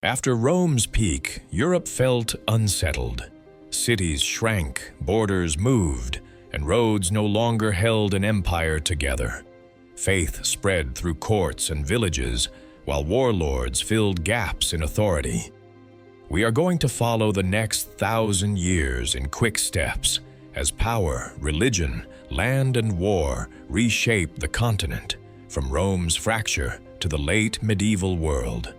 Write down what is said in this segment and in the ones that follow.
After Rome's peak, Europe felt unsettled. Cities shrank, borders moved, and roads no longer held an empire together. Faith spread through courts and villages, while warlords filled gaps in authority. We are going to follow the next 1,000 years in quick steps as power, religion, land, and war reshape the continent, from Rome's fracture to the late medieval world.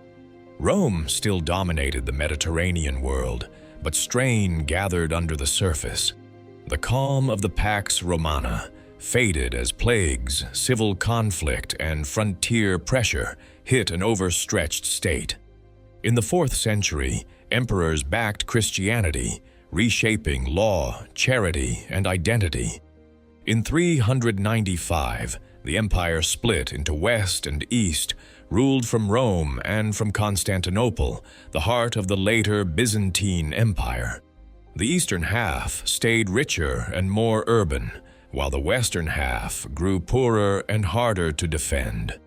Rome still dominated the Mediterranean world, but strain gathered under the surface. The calm of the Pax Romana faded as plagues, civil conflict, and frontier pressure hit an overstretched state. In the 4th century, emperors backed Christianity, reshaping law, charity, and identity. In 395, the empire split into West and East, ruled from Rome and from Constantinople, the heart of the later Byzantine Empire. The eastern half stayed richer and more urban, while the western half grew poorer and harder to defend.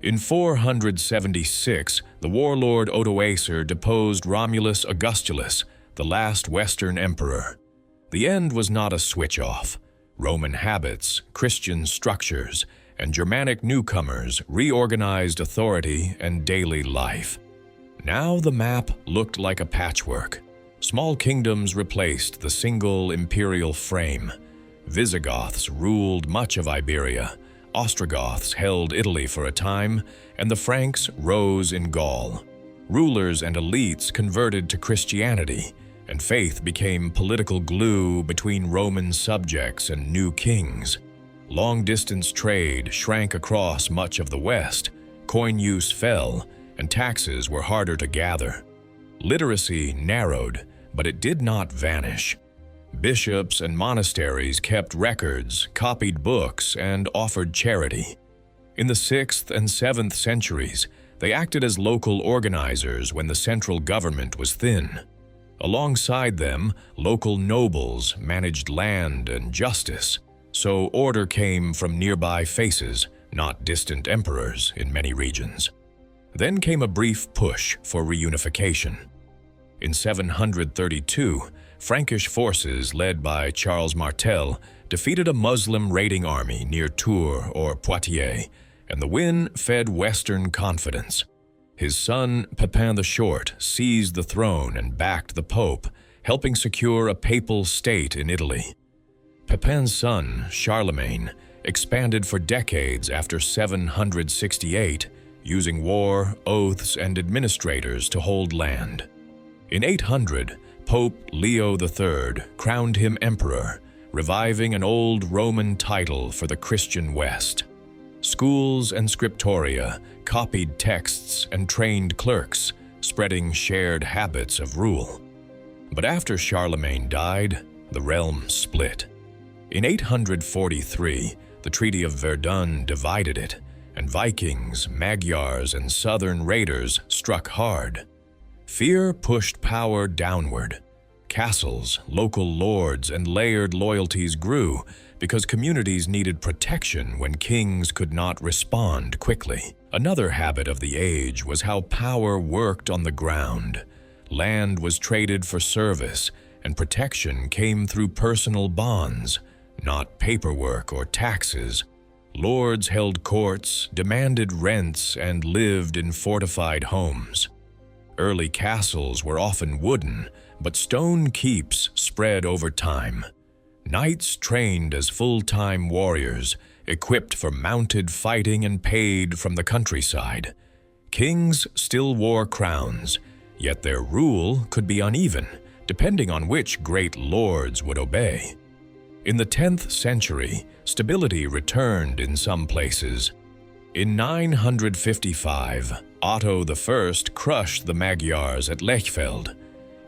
In 476, the warlord Odoacer deposed Romulus Augustulus, the last Western emperor. The end was not a switch-off. Roman habits, Christian structures, and Germanic newcomers reorganized authority and daily life. Now the map looked like a patchwork. Small kingdoms replaced the single imperial frame. Visigoths ruled much of Iberia, Ostrogoths held Italy for a time, and the Franks rose in Gaul. Rulers and elites converted to Christianity, and faith became political glue between Roman subjects and new kings. Long-distance trade shrank across much of the West, coin use fell, and taxes were harder to gather. Literacy narrowed, but it did not vanish. Bishops and monasteries kept records, copied books, and offered charity. In the 6th and 7th centuries, they acted as local organizers when the central government was thin. Alongside them, local nobles managed land and justice, so order came from nearby faces, not distant emperors in many regions. Then came a brief push for reunification. In 732, Frankish forces led by Charles Martel defeated a Muslim raiding army near Tours or Poitiers, and the win fed Western confidence. His son, Pepin the Short, seized the throne and backed the Pope, helping secure a papal state in Italy. Pepin's son, Charlemagne, expanded for decades after 768, using war, oaths, and administrators to hold land. In 800, Pope Leo III crowned him emperor, reviving an old Roman title for the Christian West. Schools and scriptoria copied texts and trained clerks, spreading shared habits of rule. But after Charlemagne died, the realm split. In 843, the Treaty of Verdun divided it, and Vikings, Magyars, and southern raiders struck hard. Fear pushed power downward. Castles, local lords, and layered loyalties grew because communities needed protection when kings could not respond quickly. Another habit of the age was how power worked on the ground. Land was traded for service, and protection came through personal bonds, not paperwork or taxes. Lords held courts, demanded rents, and lived in fortified homes. Early castles were often wooden, but stone keeps spread over time. Knights trained as full-time warriors, equipped for mounted fighting and paid from the countryside. Kings still wore crowns, yet their rule could be uneven, depending on which great lords would obey. In the 10th century, stability returned in some places. In 955, Otto I crushed the Magyars at Lechfeld.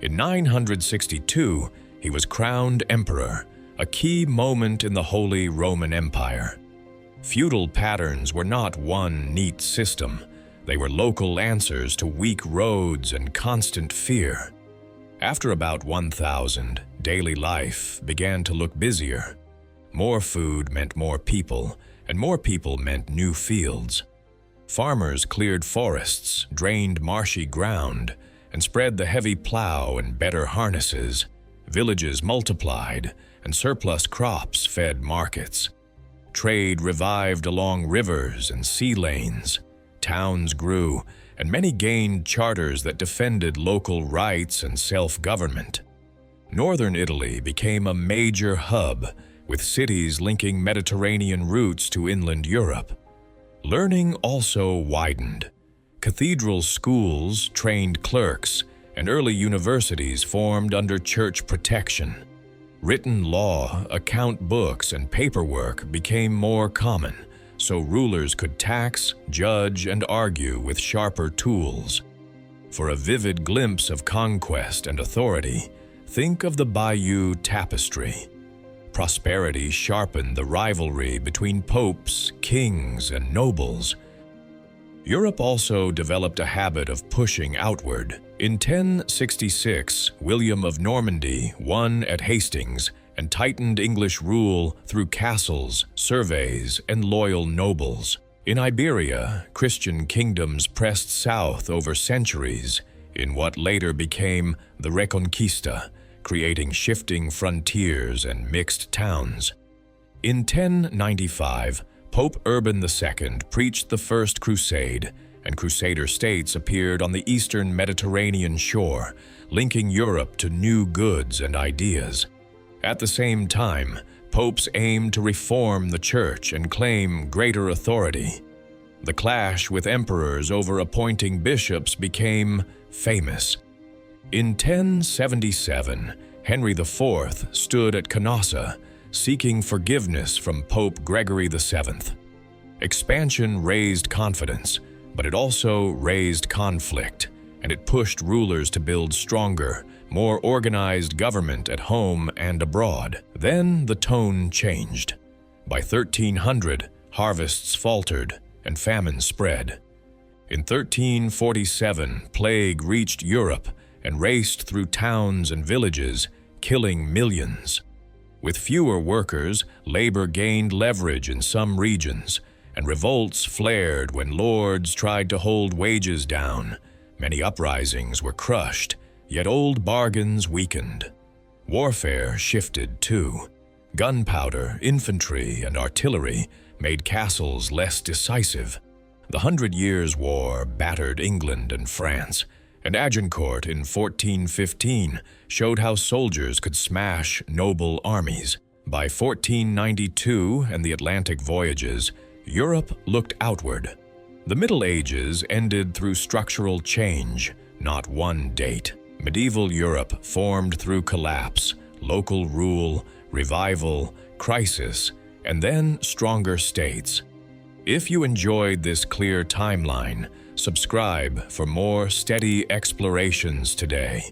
In 962, he was crowned emperor, a key moment in the Holy Roman Empire. Feudal patterns were not one neat system. They were local answers to weak roads and constant fear. After about 1000, daily life began to look busier. More food meant more people, and more people meant new fields. Farmers cleared forests, drained marshy ground, and spread the heavy plow and better harnesses. Villages multiplied, and surplus crops fed markets. Trade revived along rivers and sea lanes. Towns grew, and many gained charters that defended local rights and self-government. Northern Italy became a major hub, with cities linking Mediterranean routes to inland Europe. Learning also widened. Cathedral schools trained clerks, and early universities formed under church protection. Written law, account books, and paperwork became more common, so rulers could tax, judge, and argue with sharper tools. For a vivid glimpse of conquest and authority, think of the Bayeux Tapestry. Prosperity sharpened the rivalry between popes, kings, and nobles. Europe also developed a habit of pushing outward. In 1066, William of Normandy won at Hastings and tightened English rule through castles, surveys, and loyal nobles. In Iberia, Christian kingdoms pressed south over centuries in what later became the Reconquista, creating shifting frontiers and mixed towns. In 1095, Pope Urban II preached the First Crusade, and Crusader states appeared on the eastern Mediterranean shore, linking Europe to new goods and ideas. At the same time, popes aimed to reform the church and claim greater authority. The clash with emperors over appointing bishops became famous. In 1077, Henry IV stood at Canossa, seeking forgiveness from Pope Gregory VII. Expansion raised confidence, but it also raised conflict, and it pushed rulers to build stronger, more organized government at home and abroad. Then the tone changed. By 1300, harvests faltered and famine spread. In 1347, plague reached Europe and raced through towns and villages, killing millions. With fewer workers, labor gained leverage in some regions, and revolts flared when lords tried to hold wages down. Many uprisings were crushed, yet old bargains weakened. Warfare shifted too. Gunpowder, infantry, and artillery made castles less decisive. The 100 Years' War battered England and France, and Agincourt in 1415 showed how soldiers could smash noble armies. By 1492 and the Atlantic voyages, Europe looked outward. The Middle Ages ended through structural change, not one date. Medieval Europe formed through collapse, local rule, revival, crisis, and then stronger states. If you enjoyed this clear timeline, subscribe for more steady explorations today.